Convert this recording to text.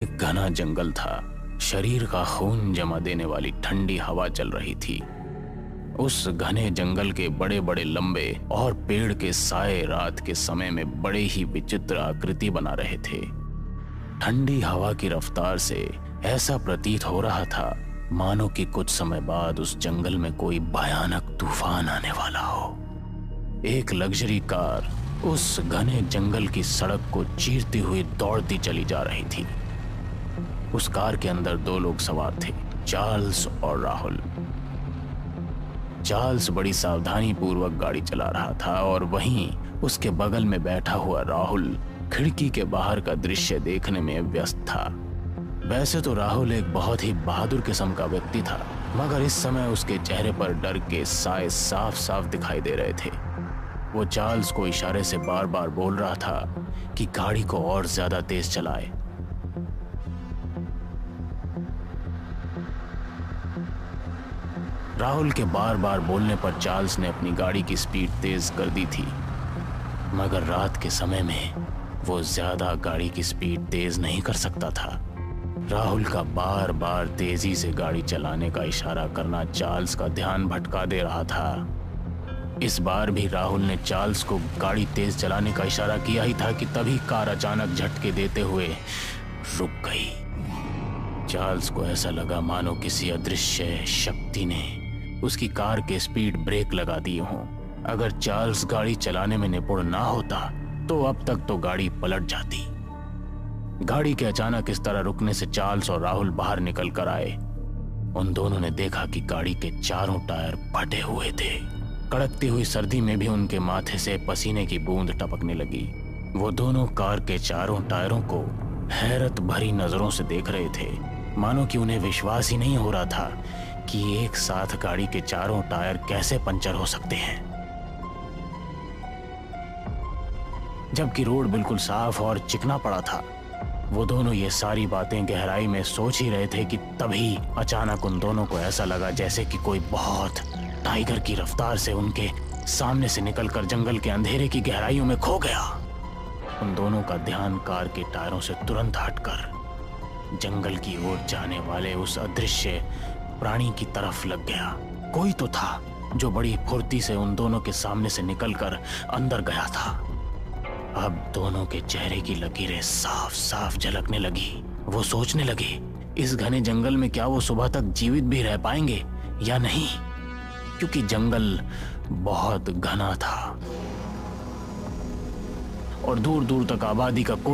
एक घना जंगल था। शरीर का खून जमा देने वाली ठंडी हवा चल रही थी। उस घने जंगल के बड़े बड़े लंबे और पेड़ के साए रात के समय में बड़े ही विचित्र आकृति बना रहे थे। ठंडी हवा की रफ्तार से ऐसा प्रतीत हो रहा था मानो कि कुछ समय बाद उस जंगल में कोई भयानक तूफान आने वाला हो। एक लग्जरी कार उस घने जंगल की सड़क को चीरती हुई दौड़ती चली जा रही थी। उस कार के अंदर दो लोग सवार थे, चार्ल्स और राहुल। चार्ल्स बड़ी सावधानी पूर्वक गाड़ी चला रहा था और वहीं उसके बगल में बैठा हुआ राहुल खिड़की के बाहर का दृश्य देखने में व्यस्त था। वैसे तो राहुल एक बहुत ही बहादुर किस्म का व्यक्ति था, मगर इस समय उसके चेहरे पर डर के साए साफ साफ दिखाई दे रहे थे। वो चार्ल्स को इशारे से बार बार बोल रहा था कि गाड़ी को और ज्यादा तेज चलाए। राहुल के बार बार बोलने पर चार्ल्स ने अपनी गाड़ी की स्पीड तेज कर दी थी, मगर रात के समय में वो ज्यादा गाड़ी की स्पीड तेज नहीं कर सकता था। राहुल का बार बार तेजी से गाड़ी चलाने का इशारा करना चार्ल्स का ध्यान भटका दे रहा था। इस बार भी राहुल ने चार्ल्स को गाड़ी तेज चलाने का इशारा किया ही था कि तभी कार अचानक झटके देते हुए रुक गई। चार्ल्स को ऐसा लगा मानो किसी अदृश्य शक्ति ने उसकी कार के स्पीड ब्रेक लगा दिए हों। अगर चार्ल्स गाड़ी चलाने में निपुण ना होता तो अब तक तो गाड़ी पलट जाती। गाड़ी के अचानक इस तरह रुकने से चार्ल्स और राहुल बाहर निकल कर आए। उन दोनों ने देखा कि गाड़ी के चारों टायर फटे हुए थे। कड़कती हुई सर्दी में भी उनके माथे से पसीने की बूंद टपकने लगी। वो दोनों कार के चारों टायरों को हैरत भरी नजरों से देख रहे थे, मानो कि उन्हें विश्वास ही नहीं हो रहा था कि एक साथ गाड़ी के चारों टायर कैसे पंचर हो सकते हैं, जबकि रोड बिल्कुल साफ और चिकना पड़ा था। वो दोनों ये सारी बातें गहराई में सोच ही रहे थे कि तभी अचानक उन दोनों को ऐसा लगा जैसे कि कोई बहुत टाइगर की रफ्तार से उनके सामने से निकलकर जंगल के अंधेरे की गहराइयों में खो गया। उन दोनों का ध्यान कार के टायरों से तुरंत हटकर जंगल की ओर जाने वाले उस अदृश्य प्राणी की तरफ लग गया। कोई तो था जो बड़ी फुर्ती से उन दोनों के सामने से निकलकर अंदर गया था। अब दोनों के चेहरे की लकीरें साफ साफ झलकने लगी। वो सोचने लगे, इस घने जंगल में क्या वो सुबह तक जीवित भी रह पाएंगे या नहीं, क्योंकि जंगल बहुत घना था और दूर दूर तक आबादी का कोई